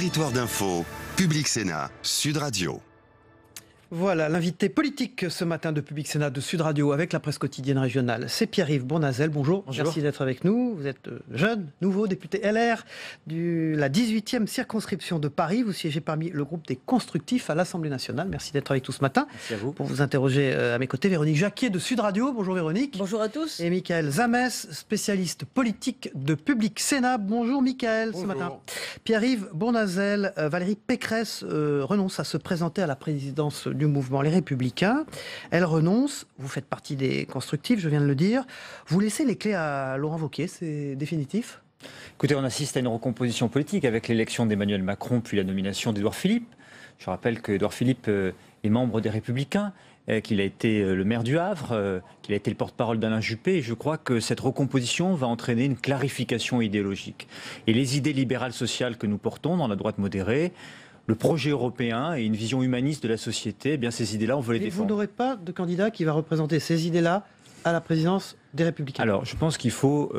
Territoire d'info, Public Sénat, Sud Radio. Voilà, l'invité politique ce matin de Public Sénat de Sud Radio avec la presse quotidienne régionale, c'est Pierre-Yves Bournazel. Bonjour, merci d'être avec nous. Vous êtes jeune, nouveau député LR de la 18e circonscription de Paris. Vous siégez parmi le groupe des constructifs à l'Assemblée nationale. Merci d'être avec nous ce matin. Merci à vous. Pour vous interroger à mes côtés, Véronique Jacquier de Sud Radio. Bonjour Véronique. Bonjour à tous. Et Michael Zamès, spécialiste politique de Public Sénat. Bonjour Michael. Bonjour. Ce matin. Pierre-Yves Bournazel, Valérie Pécresse renonce à se présenter à la présidence du mouvement Les Républicains. Elle renonce, vous faites partie des constructifs, je viens de le dire. Vous laissez les clés à Laurent Wauquiez, c'est définitif ? Écoutez, on assiste à une recomposition politique avec l'élection d'Emmanuel Macron puis la nomination d'Édouard Philippe. Je rappelle qu'Édouard Philippe est membre des Républicains, qu'il a été le maire du Havre, qu'il a été le porte-parole d'Alain Juppé. Et je crois que cette recomposition va entraîner une clarification idéologique. Et les idées libérales sociales que nous portons dans la droite modérée, le projet européen et une vision humaniste de la société, eh bien ces idées-là, on veut les défendre. Vous n'aurez pas de candidat qui va représenter ces idées-là à la présidence des Républicains? Alors, je pense qu'il faut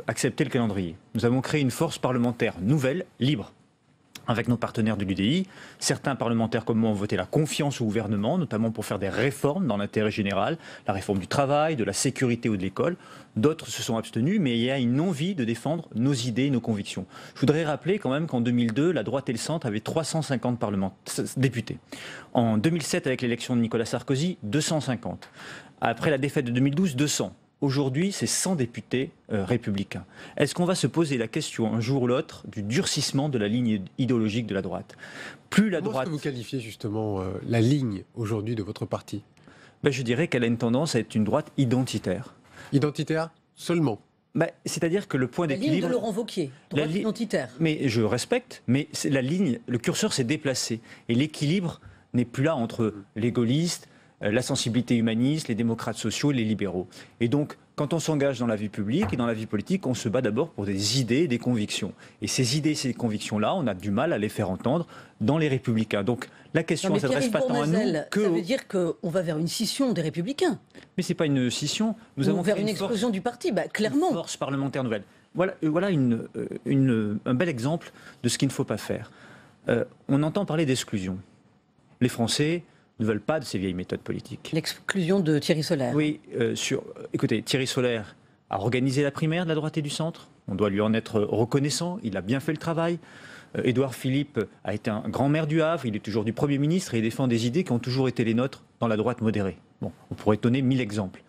accepter le calendrier. Nous avons créé une force parlementaire nouvelle, libre, avec nos partenaires de l'UDI. Certains parlementaires comme moi ont voté la confiance au gouvernement, notamment pour faire des réformes dans l'intérêt général, la réforme du travail, de la sécurité ou de l'école. D'autres se sont abstenus, mais il y a une envie de défendre nos idées et nos convictions. Je voudrais rappeler quand même qu'en 2002, la droite et le centre avaient 350 députés. En 2007, avec l'élection de Nicolas Sarkozy, 250. Après la défaite de 2012, 200. Aujourd'hui, c'est 100 députés républicains. Est-ce qu'on va se poser la question un jour ou l'autre du durcissement de la ligne idéologique de la droite? Plus la droite. Comment est-ce que vous qualifiez justement la ligne aujourd'hui de votre parti? Je dirais qu'elle a une tendance à être une droite identitaire. Identitaire seulement? C'est-à-dire que le point d'équilibre... La ligne de Laurent Wauquiez, droite identitaire. Mais je respecte, mais la ligne, le curseur s'est déplacé. Et l'équilibre n'est plus là entre les gaullistes, la sensibilité humaniste, les démocrates sociaux, les libéraux. Et donc, quand on s'engage dans la vie publique et dans la vie politique, on se bat d'abord pour des idées et des convictions. Et ces idées et ces convictions-là, on a du mal à les faire entendre dans les Républicains. Donc, la question ne s'adresse pas tant à nous que... Ça veut dire qu'on va vers une scission des Républicains. Mais ce n'est pas une scission. Nous avons vers une explosion du parti, clairement. Une force parlementaire nouvelle. Voilà un bel exemple de ce qu'il ne faut pas faire. On entend parler d'exclusion. Les Français ne veulent pas de ces vieilles méthodes politiques. L'exclusion de Thierry Solère. Oui, écoutez, Thierry Solère a organisé la primaire de la droite et du centre. On doit lui en être reconnaissant. Il a bien fait le travail. Édouard Philippe a été un grand maire du Havre. Il est aujourd'hui Premier ministre et il défend des idées qui ont toujours été les nôtres dans la droite modérée. Bon, on pourrait donner 1000 exemples.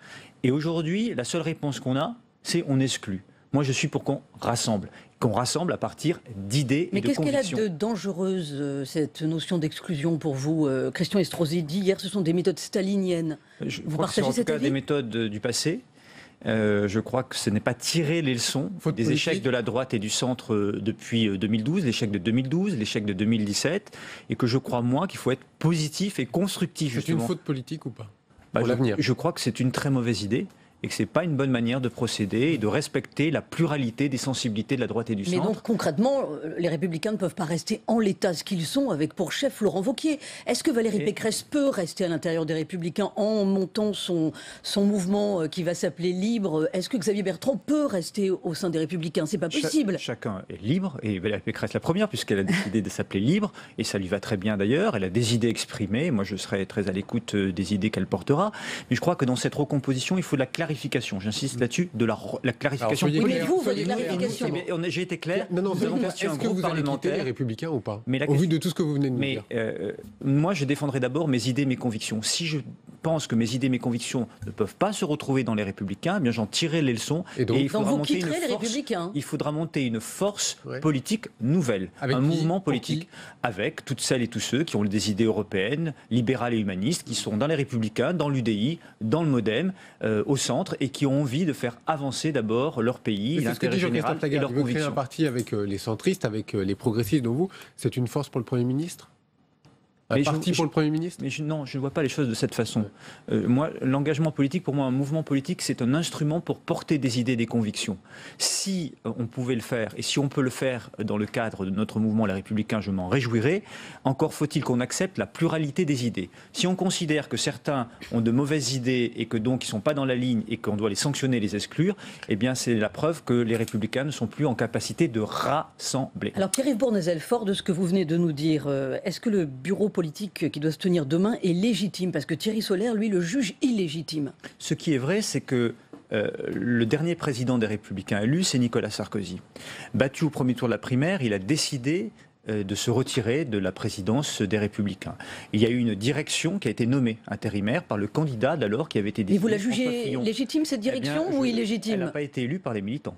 Et aujourd'hui, la seule réponse qu'on a, c'est on exclut. Moi, je suis pour qu'on rassemble à partir d'idées et de convictions. Mais qu'est-ce qu'elle a de dangereuse, cette notion d'exclusion pour vous? Christian Estrosi dit hier, ce sont des méthodes staliniennes. Vous partagez cette idée? Des méthodes du passé. Je crois que ce n'est pas tirer les leçons des échecs de la droite et du centre depuis 2012, l'échec de 2012, l'échec de 2017, et que je crois, moi, qu'il faut être positif et constructif, justement. C'est une faute politique ou pas pour l'avenir? Je crois que c'est une très mauvaise idée. Et que ce n'est pas une bonne manière de procéder et de respecter la pluralité des sensibilités de la droite et du centre. Mais donc concrètement, les Républicains ne peuvent pas rester en l'état ce qu'ils sont avec pour chef Laurent Wauquiez. Est-ce que Valérie Pécresse peut rester à l'intérieur des Républicains en montant son mouvement qui va s'appeler Libre? Est-ce que Xavier Bertrand peut rester au sein des Républicains? C'est pas possible. Chacun est libre, et Valérie Pécresse la première, puisqu'elle a décidé de s'appeler Libre, et ça lui va très bien d'ailleurs. Elle a des idées exprimées, moi je serai très à l'écoute des idées qu'elle portera. Mais je crois que dans cette recomposition, il faut de la clarification. J'insiste là-dessus, de la clarification politique. Mais vous, votre clarification. J'ai été clair. Est-ce que vous allez quitter les Républicains ou pas? Au vu de tout ce que vous venez de nous dire. Moi, je défendrai d'abord mes idées, mes convictions. Si je pense que mes idées, mes convictions ne peuvent pas se retrouver dans les Républicains, eh bien j'en tirerai les leçons. Et donc vous quitterez les Républicains. Il faudra monter une force politique nouvelle, un mouvement politique, avec toutes celles et tous ceux qui ont des idées européennes, libérales et humanistes, qui sont dans les Républicains, dans l'UDI, dans le MoDem, au centre, et qui ont envie de faire avancer d'abord leur pays, l'intérêt général et leurs convictions. Vous créez un parti avec les centristes, avec les progressistes, dont vous, c'est une force pour le Premier ministre? Un parti pour le Premier ministre ? Non, je ne vois pas les choses de cette façon. Moi, l'engagement politique, pour moi, un mouvement politique, c'est un instrument pour porter des idées, des convictions. Si on pouvait le faire, et si on peut le faire dans le cadre de notre mouvement Les Républicains, je m'en réjouirais. Encore faut-il qu'on accepte la pluralité des idées. Si on considère que certains ont de mauvaises idées et que donc ils ne sont pas dans la ligne et qu'on doit les sanctionner, les exclure, eh bien c'est la preuve que les Républicains ne sont plus en capacité de rassembler. Alors Pierre-Yves Bournazel, fort de ce que vous venez de nous dire, est-ce que le bureau politique qui doit se tenir demain est légitime? Parce que Thierry Solère, lui, le juge illégitime. Ce qui est vrai, c'est que le dernier président des Républicains élu, c'est Nicolas Sarkozy. Battu au premier tour de la primaire, il a décidé de se retirer de la présidence des Républicains. Il y a eu une direction qui a été nommée intérimaire par le candidat d'alors qui avait été désigné. Et vous la jugez légitime, cette direction, ou illégitime? Elle n'a pas été élue par les militants.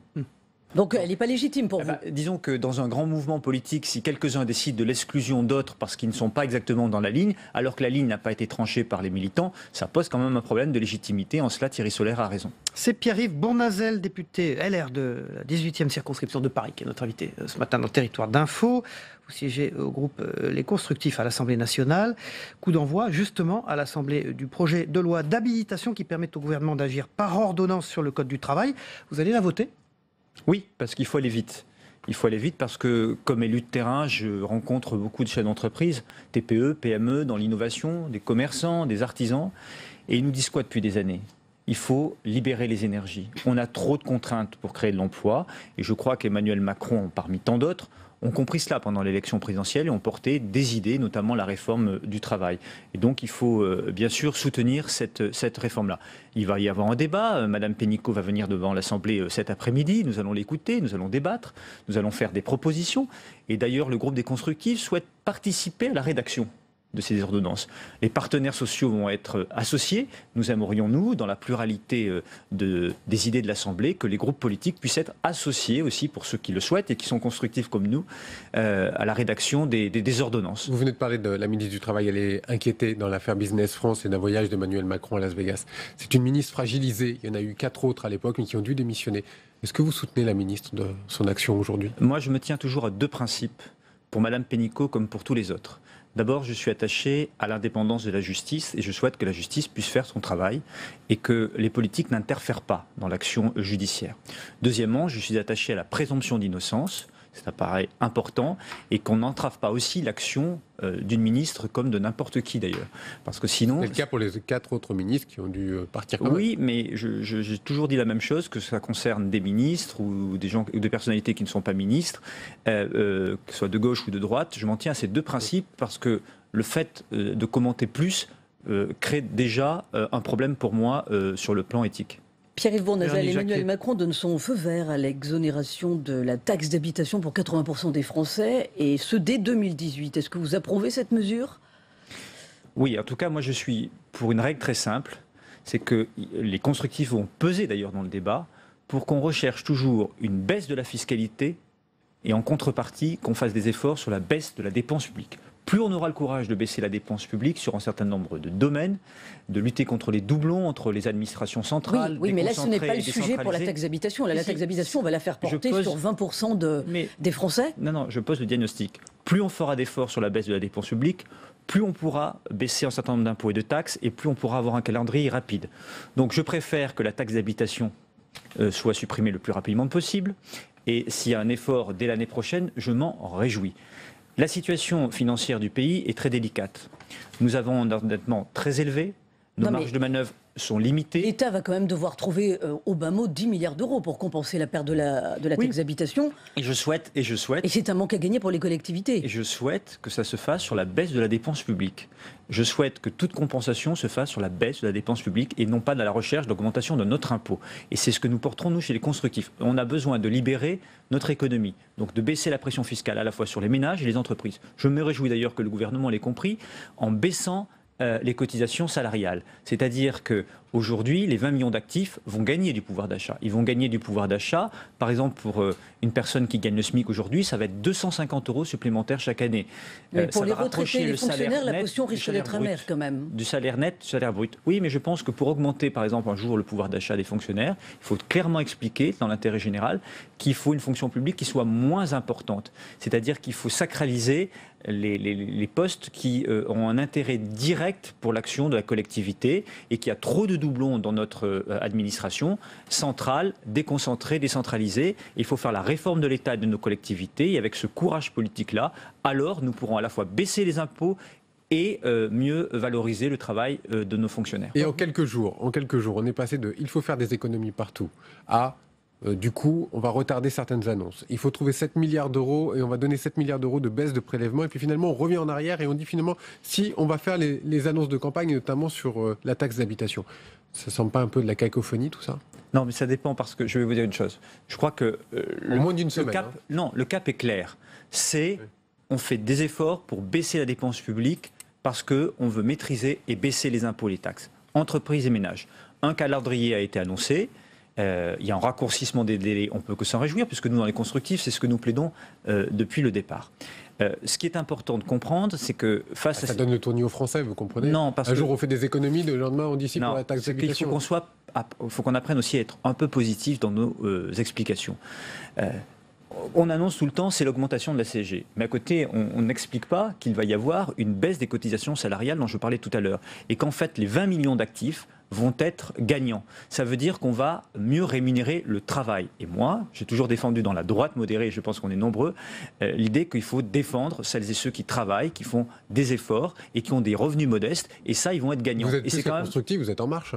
Donc elle n'est pas légitime pour vous? Disons que dans un grand mouvement politique, si quelques-uns décident de l'exclusion d'autres parce qu'ils ne sont pas exactement dans la ligne, alors que la ligne n'a pas été tranchée par les militants, ça pose quand même un problème de légitimité. En cela, Thierry Solère a raison. C'est Pierre-Yves Bournazel, député LR de la 18e circonscription de Paris, qui est notre invité ce matin dans Territoire d'Info. Vous siégez au groupe Les Constructifs à l'Assemblée nationale. Coup d'envoi justement à l'Assemblée du projet de loi d'habilitation qui permet au gouvernement d'agir par ordonnance sur le Code du travail. Vous allez la voter ? Oui, parce qu'il faut aller vite. Il faut aller vite parce que, comme élu de terrain, je rencontre beaucoup de chefs d'entreprise, TPE, PME, dans l'innovation, des commerçants, des artisans, et ils nous disent quoi depuis des années ? Il faut libérer les énergies. On a trop de contraintes pour créer de l'emploi, et je crois qu'Emmanuel Macron, parmi tant d'autres, ont compris cela pendant l'élection présidentielle et ont porté des idées, notamment la réforme du travail. Et donc il faut bien sûr soutenir cette réforme-là. Il va y avoir un débat, Madame Pénicaud va venir devant l'Assemblée cet après-midi, nous allons l'écouter, nous allons débattre, nous allons faire des propositions. Et d'ailleurs le groupe des Constructifs souhaite participer à la rédaction de ces ordonnances. Les partenaires sociaux vont être associés. Nous aimerions, nous, dans la pluralité des idées de l'Assemblée, que les groupes politiques puissent être associés aussi, pour ceux qui le souhaitent et qui sont constructifs comme nous, à la rédaction des ordonnances. Vous venez de parler de la ministre du Travail. Elle est inquiétée dans l'affaire Business France et d'un voyage d'Emmanuel Macron à Las Vegas. C'est une ministre fragilisée. Il y en a eu 4 autres à l'époque, mais qui ont dû démissionner. Est-ce que vous soutenez la ministre de son action aujourd'hui? Moi, je me tiens toujours à 2 principes, pour Madame Pénicaud comme pour tous les autres. D'abord, je suis attaché à l'indépendance de la justice et je souhaite que la justice puisse faire son travail et que les politiques n'interfèrent pas dans l'action judiciaire. Deuxièmement, je suis attaché à la présomption d'innocence, ça paraît important, et qu'on n'entrave pas aussi l'action d'une ministre comme de n'importe qui d'ailleurs. Parce que sinon... C'est le cas pour les 4 autres ministres qui ont dû partir. Oui, mais j'ai toujours dit la même chose, que ça concerne des ministres ou des gens, ou des personnalités qui ne sont pas ministres, que ce soit de gauche ou de droite. Je m'en tiens à ces 2 principes parce que le fait de commenter plus crée déjà un problème pour moi sur le plan éthique. Pierre-Yves Bournazel, Emmanuel Macron donne son feu vert à l'exonération de la taxe d'habitation pour 80% des Français, et ce dès 2018. Est-ce que vous approuvez cette mesure? Oui, en tout cas, moi je suis pour une règle très simple, c'est que les constructifs vont peser d'ailleurs dans le débat pour qu'on recherche toujours une baisse de la fiscalité et en contrepartie qu'on fasse des efforts sur la baisse de la dépense publique. Plus on aura le courage de baisser la dépense publique sur un certain nombre de domaines, de lutter contre les doublons entre les administrations centrales. Oui, mais là ce n'est pas le sujet pour la taxe d'habitation. La taxe d'habitation, on va la faire porter sur 20% des Français. Non, je pose le diagnostic. Plus on fera d'efforts sur la baisse de la dépense publique, plus on pourra baisser un certain nombre d'impôts et de taxes et plus on pourra avoir un calendrier rapide. Donc je préfère que la taxe d'habitation soit supprimée le plus rapidement possible. Et s'il y a un effort dès l'année prochaine, je m'en réjouis. La situation financière du pays est très délicate. Nous avons un endettement très élevé, nos marges de manœuvre sont limitées. L'État va quand même devoir trouver au bas mot 10 milliards d'euros pour compenser la perte de la taxe d'habitation. Et je souhaite. Et c'est un manque à gagner pour les collectivités. Et je souhaite que ça se fasse sur la baisse de la dépense publique. Je souhaite que toute compensation se fasse sur la baisse de la dépense publique et non pas dans la recherche d'augmentation de notre impôt. Et c'est ce que nous porterons, nous, chez les constructifs. On a besoin de libérer notre économie, donc de baisser la pression fiscale à la fois sur les ménages et les entreprises. Je me réjouis d'ailleurs que le gouvernement l'ait compris en baissant les cotisations salariales. C'est-à-dire qu'aujourd'hui, les 20 millions d'actifs vont gagner du pouvoir d'achat. Ils vont gagner du pouvoir d'achat. Par exemple, pour une personne qui gagne le SMIC aujourd'hui, ça va être 250 € supplémentaires chaque année. Mais pour les retraités et les fonctionnaires, la potion risque d'être amère quand même. Du salaire net, du salaire brut. Oui, mais je pense que pour augmenter, par exemple, un jour le pouvoir d'achat des fonctionnaires, il faut clairement expliquer, dans l'intérêt général, qu'il faut une fonction publique qui soit moins importante. C'est-à-dire qu'il faut sacraliser les postes qui ont un intérêt direct pour l'action de la collectivité et qui a trop de doublons dans notre administration centrale, déconcentrée, décentralisée. Il faut faire la réforme de l'État et de nos collectivités et avec ce courage politique-là, alors nous pourrons à la fois baisser les impôts et mieux valoriser le travail de nos fonctionnaires. Et en quelques jours, on est passé de « il faut faire des économies partout » à du coup, on va retarder certaines annonces. Il faut trouver 7 milliards d'euros et on va donner 7 milliards d'euros de baisse de prélèvement. Et puis finalement, on revient en arrière et on dit finalement, si on va faire les annonces de campagne, notamment sur la taxe d'habitation. Ça ne semble pas un peu de la cacophonie, tout ça ? Non, mais ça dépend parce que je vais vous dire une chose. Je crois que moins d'une semaine, cap, non, le cap est clair. C'est on fait des efforts pour baisser la dépense publique parce qu'on veut maîtriser et baisser les impôts et les taxes. Entreprises et ménages. Un calendrier a été annoncé. Il y a un raccourcissement des délais, on ne peut que s'en réjouir, puisque nous, dans les constructifs, c'est ce que nous plaidons depuis le départ. Ce qui est important de comprendre, c'est que face à... Ça donne le tournis aux Français, vous comprenez ? Non, parce un jour, on fait des économies, le lendemain, on dissipe pour la taxe d'habitation. Il faut qu'on apprenne aussi à être un peu positif dans nos explications. On annonce tout le temps, c'est l'augmentation de la CSG. Mais à côté, on n'explique pas qu'il va y avoir une baisse des cotisations salariales dont je parlais tout à l'heure. Et qu'en fait, les 20 millions d'actifs vont être gagnants. Ça veut dire qu'on va mieux rémunérer le travail. Et moi, j'ai toujours défendu dans la droite modérée, et je pense qu'on est nombreux, l'idée qu'il faut défendre celles et ceux qui travaillent, qui font des efforts et qui ont des revenus modestes. Et ça, ils vont être gagnants. Vous êtes plus constructif, vous êtes En Marche.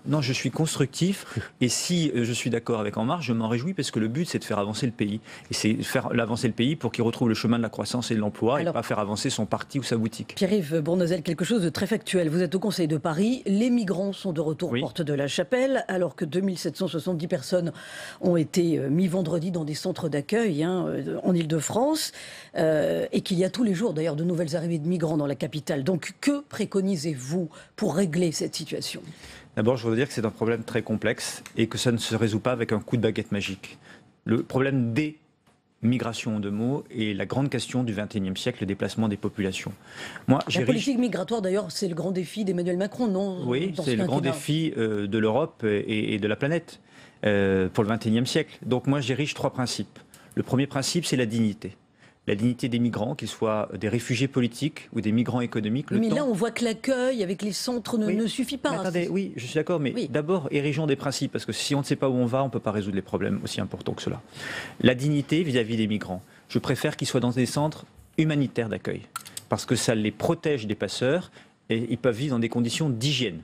Non, je suis constructif. Et si je suis d'accord avec En Marche, je m'en réjouis parce que le but, c'est de faire avancer le pays. Et c'est faire avancer le pays pour qu'il retrouve le chemin de la croissance et de l'emploi et pas faire avancer son parti ou sa boutique. Pierre-Yves Bournazel, quelque chose de très factuel. Vous êtes au Conseil de Paris. Les migrants sont de retour porte de la Chapelle, alors que 2770 personnes ont été mis vendredi dans des centres d'accueil en Ile-de-France, et qu'il y a tous les jours d'ailleurs de nouvelles arrivées de migrants dans la capitale. Donc que préconisez-vous pour régler cette situation ? D'abord, je voudrais dire que c'est un problème très complexe et que ça ne se résout pas avec un coup de baguette magique. Le problème des migration en 2 mots, et la grande question du XXIe siècle, le déplacement des populations. La politique migratoire, d'ailleurs, c'est le grand défi d'Emmanuel Macron, non ? Oui, c'est le grand défi de l'Europe et de la planète pour le XXIe siècle. Donc moi, j'érige 3 principes. Le premier principe, c'est la dignité. La dignité des migrants, qu'ils soient des réfugiés politiques ou des migrants économiques. Mais là, on voit que l'accueil avec les centres ne suffit pas. Attendez, oui, je suis d'accord, mais d'abord, érigeons des principes, parce que si on ne sait pas où on va, on ne peut pas résoudre les problèmes aussi importants que cela. La dignité vis-à-vis des migrants. Je préfère qu'ils soient dans des centres humanitaires d'accueil, parce que ça les protège des passeurs et ils peuvent vivre dans des conditions d'hygiène.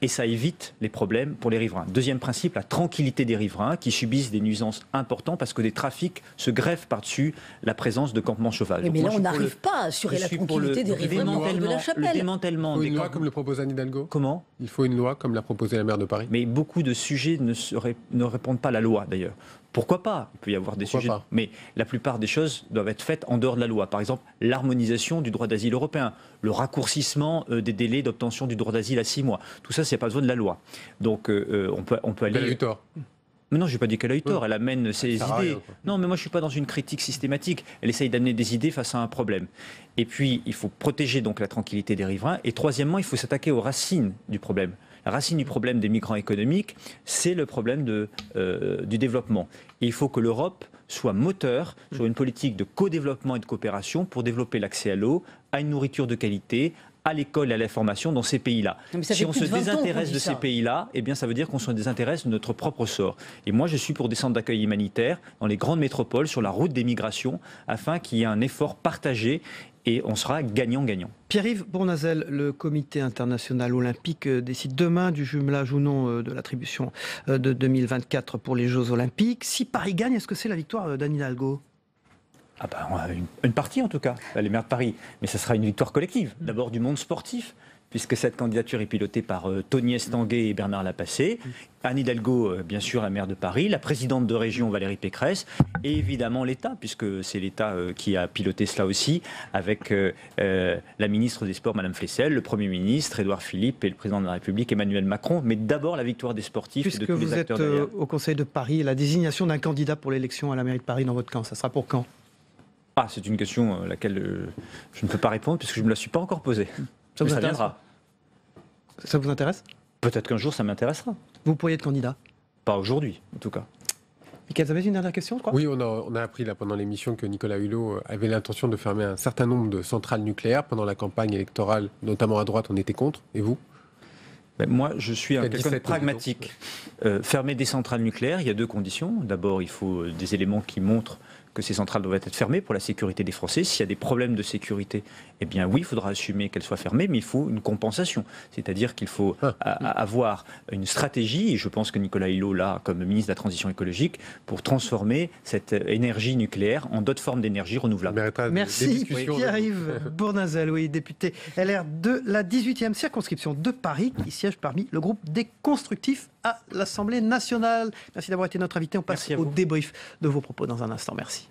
Et ça évite les problèmes pour les riverains. Deuxième principe, la tranquillité des riverains qui subissent des nuisances importantes parce que des trafics se greffent par-dessus la présence de campements sauvages. Mais là, on n'arrive pas à assurer la tranquillité des riverains de la Chapelle. Le démantèlement il faut une loi comme le propose Anne Hidalgo ? Comment ? Il faut une loi comme l'a proposé la maire de Paris ? Mais beaucoup de sujets ne répondent pas à la loi, d'ailleurs. Pourquoi pas ? Il peut y avoir des sujets, mais la plupart des choses doivent être faites en dehors de la loi. Par exemple, l'harmonisation du droit d'asile européen, le raccourcissement des délais d'obtention du droit d'asile à 6 mois. Tout ça, c'est pas besoin de la loi. Donc, on peut aller. Elle a eu tort. Mais non, je n'ai pas dit qu'elle a eu tort. Elle amène ses idées. Non, mais moi, je ne suis pas dans une critique systématique. Elle essaye d'amener des idées face à un problème. Et puis, il faut protéger donc la tranquillité des riverains. Et troisièmement, il faut s'attaquer aux racines du problème. La racine du problème des migrants économiques, c'est le problème du développement. Et il faut que l'Europe soit moteur sur une politique de co-développement et de coopération pour développer l'accès à l'eau, à une nourriture de qualité, à l'école et à la formation dans ces pays-là. Si on se désintéresse de ces pays-là, eh bien ça veut dire qu'on se désintéresse de notre propre sort. Et moi, je suis pour des centres d'accueil humanitaire dans les grandes métropoles, sur la route des migrations, afin qu'il y ait un effort partagé et on sera gagnant-gagnant. Pierre-Yves Bournazel, le comité international olympique décide demain du jumelage ou non de l'attribution de 2024 pour les Jeux olympiques. Si Paris gagne, est-ce que c'est la victoire d'Anne Hidalgo ? Ah ben, une partie en tout cas, les maires de Paris. Mais ça sera une victoire collective. D'abord du monde sportif, puisque cette candidature est pilotée par Tony Estanguet et Bernard Lapassé. Anne Hidalgo, bien sûr, la maire de Paris, la présidente de région Valérie Pécresse, et évidemment l'État, puisque c'est l'État qui a piloté cela aussi, avec la ministre des Sports, Madame Flessel, le Premier ministre, Édouard Philippe, et le président de la République, Emmanuel Macron. Mais d'abord la victoire des sportifs et de tous les acteurs derrière. Puisque vous êtes au Conseil de Paris, et la désignation d'un candidat pour l'élection à la mairie de Paris dans votre camp, ça sera pour quand ? Ah, c'est une question à laquelle je ne peux pas répondre, puisque je ne me la suis pas encore posée. Ça vous intéresse ? viendra. Ça vous intéresse ? Peut-être qu'un jour ça m'intéressera. Vous pourriez être candidat ? Pas aujourd'hui, en tout cas. Michael, vous avez une dernière question, je crois ? Oui, on a appris là, pendant l'émission que Nicolas Hulot avait l'intention de fermer un certain nombre de centrales nucléaires pendant la campagne électorale, notamment à droite, on était contre. Et vous ? Moi, je suis quelqu'un de pragmatique. Fermer des centrales nucléaires, il y a deux conditions. D'abord, il faut des éléments qui montrent que ces centrales doivent être fermées pour la sécurité des Français. S'il y a des problèmes de sécurité, eh bien oui, il faudra assumer qu'elles soient fermées, mais il faut une compensation. C'est-à-dire qu'il faut avoir une stratégie, et je pense que Nicolas Hulot, là, comme ministre de la Transition écologique, pour transformer cette énergie nucléaire en d'autres formes d'énergie renouvelable. Merci Pierre-Yves Bournazel, oui, député LR de la 18e circonscription de Paris, qui siège parmi le groupe des constructifs à l'Assemblée nationale. Merci d'avoir été notre invité. On passe au débrief de vos propos dans un instant. Merci.